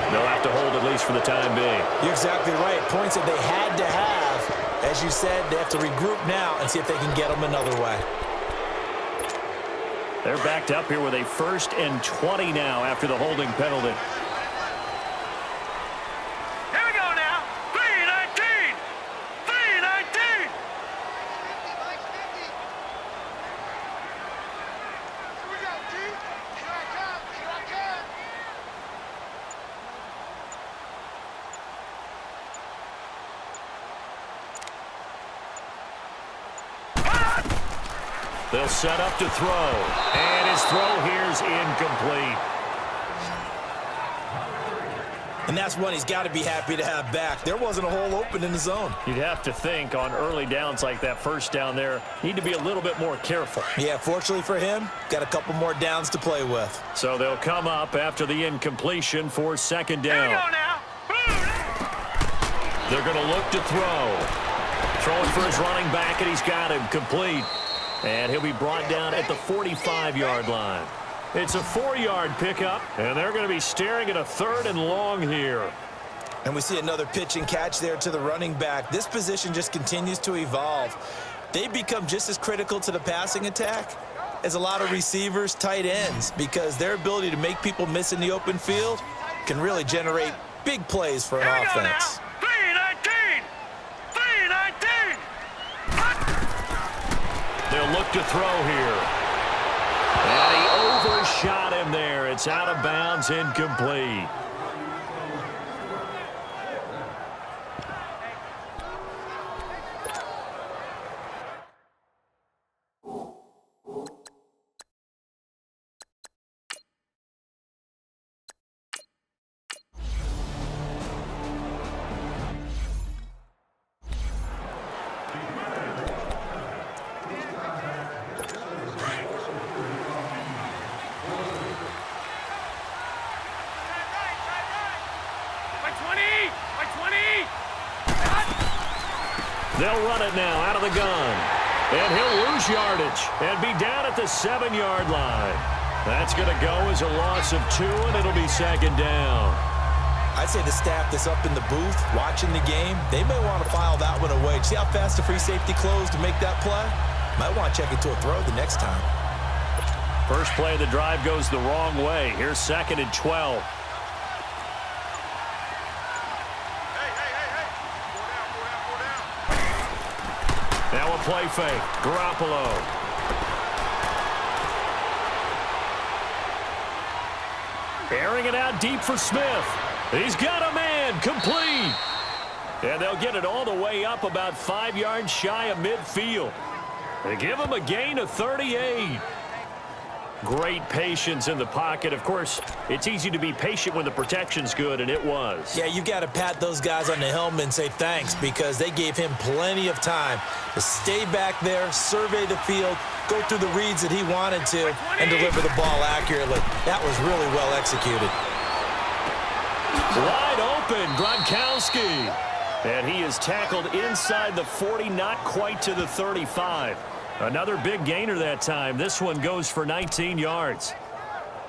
but they'll have to hold at least for the time being. You're exactly right. Points that they had to have. As you said, they have to regroup now and see if they can get them another way. They're backed up here with a 1st and 20 now after the holding penalty. Here we go now. 3-19. 3-19. They'll set up to throw. And his throw here is incomplete. And that's one he's got to be happy to have back. There wasn't a hole open in the zone. You'd have to think on early downs like that, first down there, need to be a little bit more careful. Yeah, fortunately for him, got a couple more downs to play with. So they'll come up after the incompletion for 2nd down. Here we go now. They're going to look to throw. Throwing for his running back, and he's got him complete. And he'll be brought down at the 45-yard line. It's a 4-yard pickup, and they're going to be staring at a 3rd and long here. And we see another pitch and catch there to the running back. This position just continues to evolve. They've become just as critical to the passing attack as a lot of receivers, tight ends, because their ability to make people miss in the open field can really generate big plays for an offense. 3-19. 3-19. They'll look to throw here. And he overshot him there. It's out of bounds, incomplete. They'll run it now out of the gun. And he'll lose yardage and be down at the 7-yard line. That's going to go as a loss of 2, and it'll be 2nd down. I'd say the staff that's up in the booth watching the game, they may want to file that one away. See how fast the free safety closed to make that play? Might want to check it to a throw the next time. First play of the drive goes the wrong way. Here's 2nd and 12. Now a play fake. Garoppolo. Airing it out deep for Smith. He's got a man. Complete. And they'll get it all the way up about 5 yards shy of midfield. They give him a gain of 38. Great patience in the pocket. Of course, it's easy to be patient when the protection's good, and it was. Yeah, you got to pat those guys on the helmet and say thanks because they gave him plenty of time to stay back there, survey the field, go through the reads that he wanted to, and deliver the ball accurately. That was really well executed. Wide open, Gronkowski. And he is tackled inside the 40, not quite to the 35. Another big gainer that time. This one goes for 19 yards.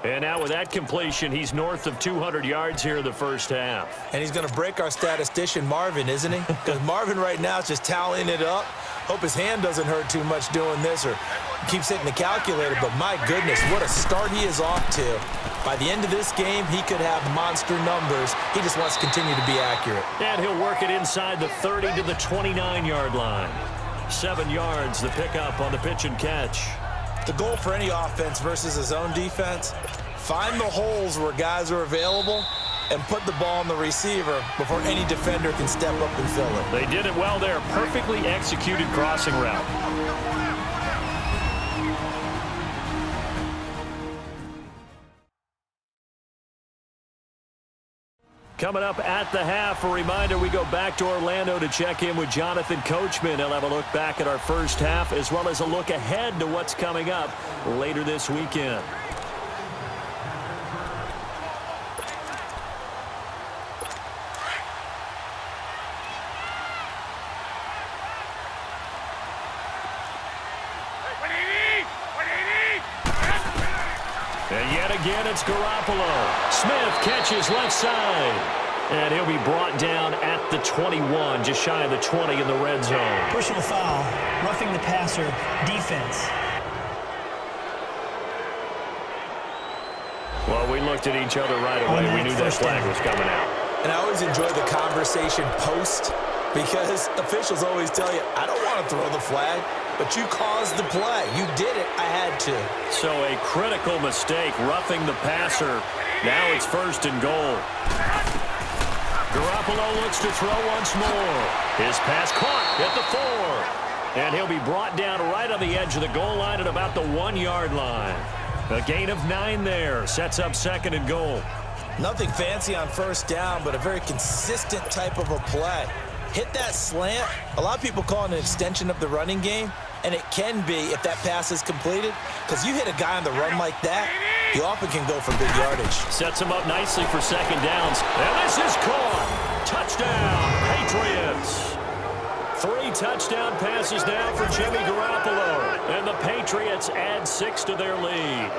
And now with that completion, he's north of 200 yards here in the first half. And he's going to break our statistician, Marvin, isn't he? Because Marvin right now is just tallying it up. Hope his hand doesn't hurt too much doing this or keeps hitting the calculator. But my goodness, what a start he is off to. By the end of this game, he could have monster numbers. He just wants to continue to be accurate. And he'll work it inside the 30 to the 29-yard line. 7 yards, the pickup on the pitch and catch. The goal for any offense versus his own defense, find the holes where guys are available and put the ball on the receiver before any defender can step up and fill it. They did it well there. Perfectly executed crossing route. Coming up at the half, a reminder, we go back to Orlando to check in with Jonathan Coachman. He'll have a look back at our first half as well as a look ahead to what's coming up later this weekend. And yet again, it's Garoppolo. Smith catches left side. And he'll be brought down at the 21, just shy of the 20 in the red zone. Personal foul, roughing the passer, defense. Well, we looked at each other right away. We knew that flag was coming out. And I always enjoy the conversation post because officials always tell you, I don't want to throw the flag, but you caused the play. You did it. I had to. So a critical mistake, roughing the passer. Now it's 1st and goal. Garoppolo looks to throw once more. His pass caught at the 4. And he'll be brought down right on the edge of the goal line at about the 1-yard line. A gain of 9 there. Sets up 2nd and goal. Nothing fancy on 1st down, but a very consistent type of a play. Hit that slant. A lot of people call it an extension of the running game, and it can be if that pass is completed, because you hit a guy on the run like that, he often can go for big yardage. Sets him up nicely for 2nd downs. And this is caught. Touchdown, Patriots. 3 touchdown passes now for Jimmy Garoppolo. And the Patriots add 6 to their lead.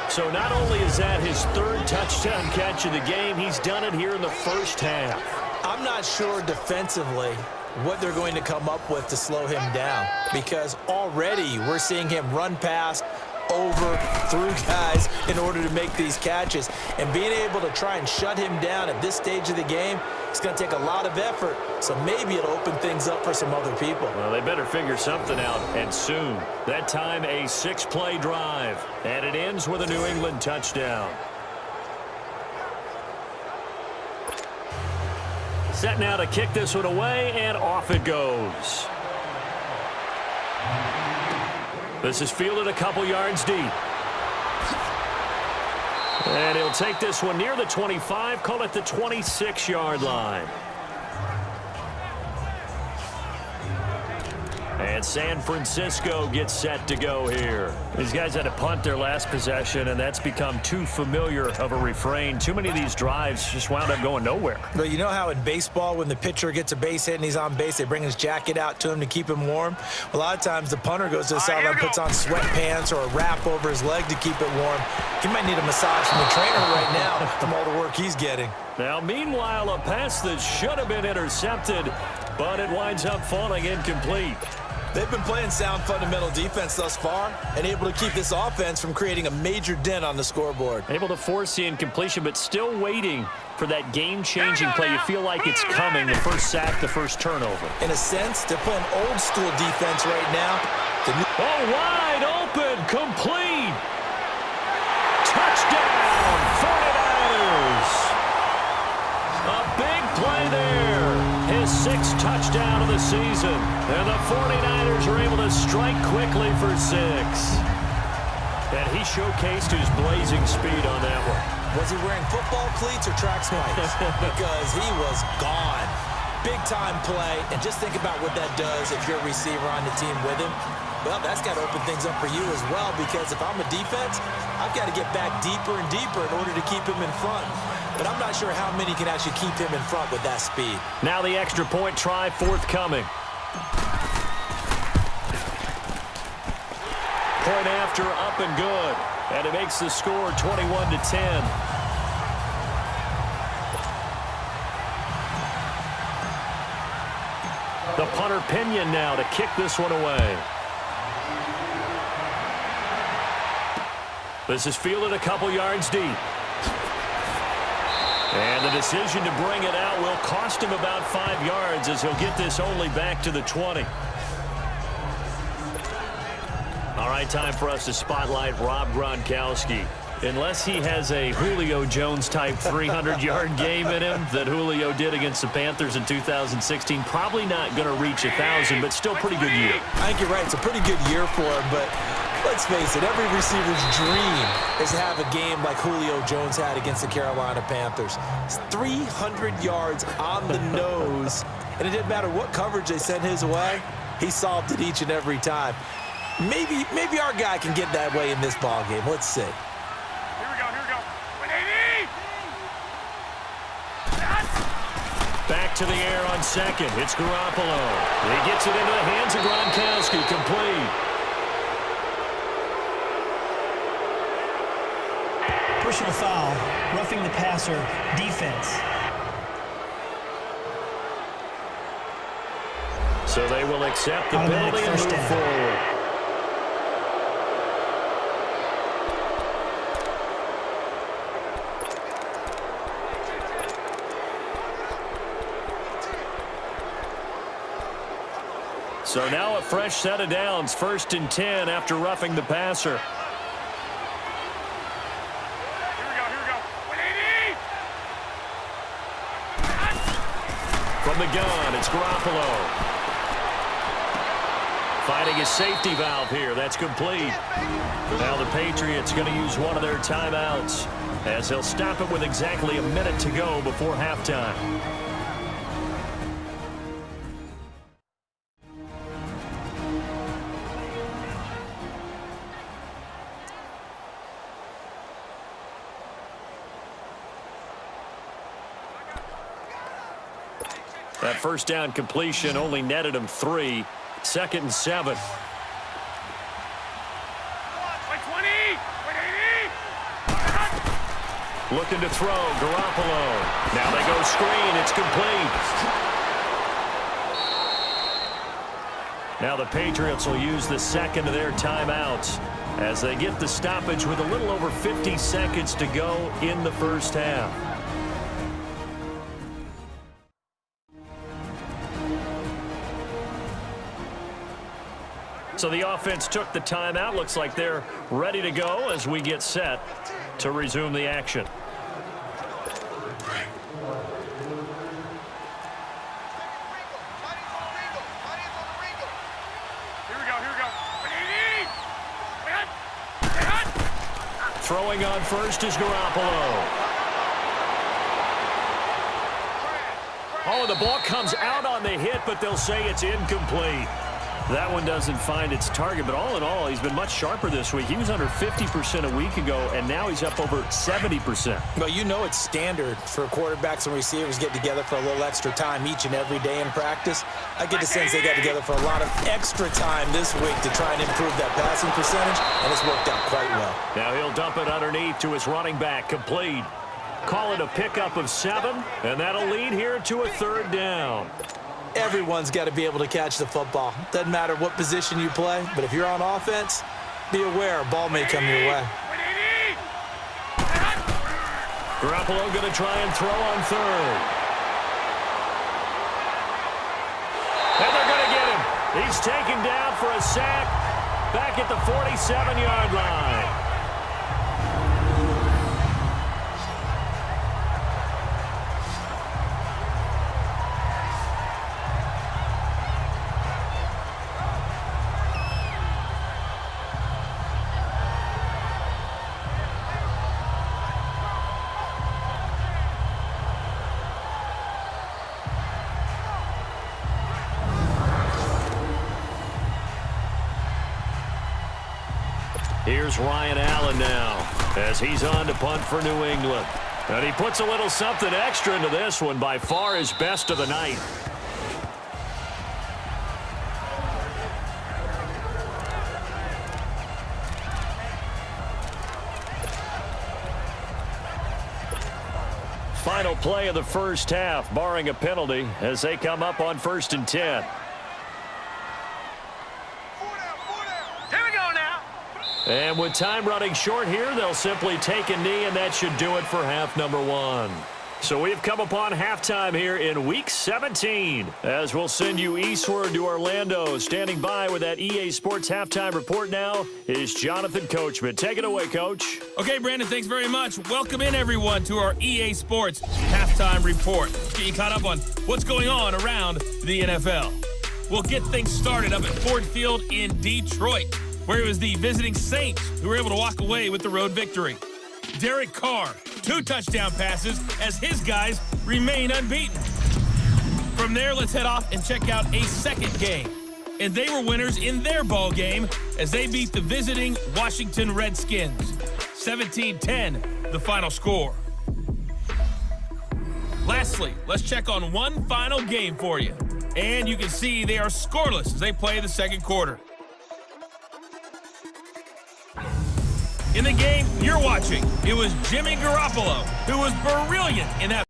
So not only is that his 3rd touchdown catch of the game, he's done it here in the 1st half. I'm not sure defensively what they're going to come up with to slow him down, because already we're seeing him run past, over, through guys in order to make these catches. And being able to try and shut him down at this stage of the game, it's going to take a lot of effort. So maybe it'll open things up for some other people. Well, they better figure something out, and soon. That time a 6-play drive, and it ends with a New England touchdown. Set now to kick this one away, and off it goes. This is fielded a couple yards deep. And he'll take this one near the 25, call it the 26-yard line. And San Francisco gets set to go here. These guys had to punt their last possession, and that's become too familiar of a refrain. Too many of these drives just wound up going nowhere. But you know how in baseball, when the pitcher gets a base hit and he's on base, they bring his jacket out to him to keep him warm? A lot of times the punter goes to the sideline, puts on sweatpants or a wrap over his leg to keep it warm. He might need a massage from the trainer right now from all the work he's getting. Now, meanwhile, a pass that should have been intercepted, but it winds up falling incomplete. They've been playing sound fundamental defense thus far and able to keep this offense from creating a major dent on the scoreboard. Able to force the incompletion, but still waiting for that game-changing play. You feel like it's coming, the first sack, the first turnover. In a sense, they're playing old-school defense right now. Wide open, complete. Touchdown, 49ers. A big play there. His 6th touchdown of the season. And the 49ers are able to strike quickly for 6. And he showcased his blazing speed on that one. Was he wearing football cleats or track spikes? Because he was gone. Big-time play. And just think about what that does if you're a receiver on the team with him. Well, that's got to open things up for you as well, because if I'm a defense, I've got to get back deeper and deeper in order to keep him in front. But I'm not sure how many can actually keep him in front with that speed. Now the extra point try forthcoming. Point after, up and good. And it makes the score 21-10. The punter Pinion now to kick this one away. This is fielded a couple yards deep. And the decision to bring it out will cost him about 5 yards, as he'll get this only back to the 20. All right, time for us to spotlight Rob Gronkowski. Unless he has a Julio Jones-type 300-yard game in him that Julio did against the Panthers in 2016, probably not going to reach 1,000, but still pretty good year. I think you're right. It's a pretty good year for him, but let's face it, every receiver's dream is to have a game like Julio Jones had against the Carolina Panthers. It's 300 yards on the nose, and it didn't matter what coverage they sent his way. He solved it each and every time. Maybe our guy can get that way in this ball game. Let's see. Here we go. 180! Back to the air on second. It's Garoppolo. He gets it into the hands of Gronkowski, complete. Personal foul, roughing the passer, defense. So they will accept the Automatic penalty and first move down. forward. So now a fresh set of downs, 1st and 10 after roughing the passer. Here we go. 180! From the gun, it's Garoppolo. Finding a safety valve here. That's complete. Now the Patriots going to use one of their timeouts as they'll stop it with exactly a minute to go before halftime. That first down completion only netted him 3. 2nd and 7. 120! 180! Looking to throw, Garoppolo. Now they go screen, it's complete. Now the Patriots will use the second of their timeouts as they get the stoppage with a little over 50 seconds to go in the first half. So the offense took the timeout. Looks like they're ready to go as we get set to resume the action. Here we go. 180! Throwing on first is Garoppolo. Oh, the ball comes out on the hit, but they'll say it's incomplete. That one doesn't find its target, but all in all, he's been much sharper this week. He was under 50% a week ago, and now he's up over 70%. Well, you know it's standard for quarterbacks and receivers get together for a little extra time each and every day in practice. I get the sense they got together for a lot of extra time this week to try and improve that passing percentage, and it's worked out quite well. Now he'll dump it underneath to his running back, complete. Call it a pickup of 7, and that'll lead here to a 3rd down. Everyone's got to be able to catch the football. Doesn't matter what position you play, but if you're on offense, be aware a ball may come your way. 180! Garoppolo going to try and throw on 3rd. And they're going to get him. He's taken down for a sack back at the 47-yard line. Here's Ryan Allen now as he's on to punt for New England. And he puts a little something extra into this one, by far his best of the night. Final play of the first half, barring a penalty, as they come up on 1st and 10. And with time running short here, they'll simply take a knee, and that should do it for half number 1. So we've come upon halftime here in Week 17, as we'll send you eastward to Orlando. Standing by with that EA Sports Halftime Report now is Jonathan Coachman. Take it away, Coach. Okay, Brandon, thanks very much. Welcome in, everyone, to our EA Sports Halftime Report. Let's get you caught up on what's going on around the NFL. We'll get things started up at Ford Field in Detroit, where it was the visiting Saints who were able to walk away with the road victory. Derek Carr, 2 touchdown passes as his guys remain unbeaten. From there, let's head off and check out a second game. And they were winners in their ball game as they beat the visiting Washington Redskins. 17-10, the final score. Lastly, let's check on one final game for you. And you can see they are scoreless as they play the second quarter. In the game you're watching, it was Jimmy Garoppolo who was brilliant in that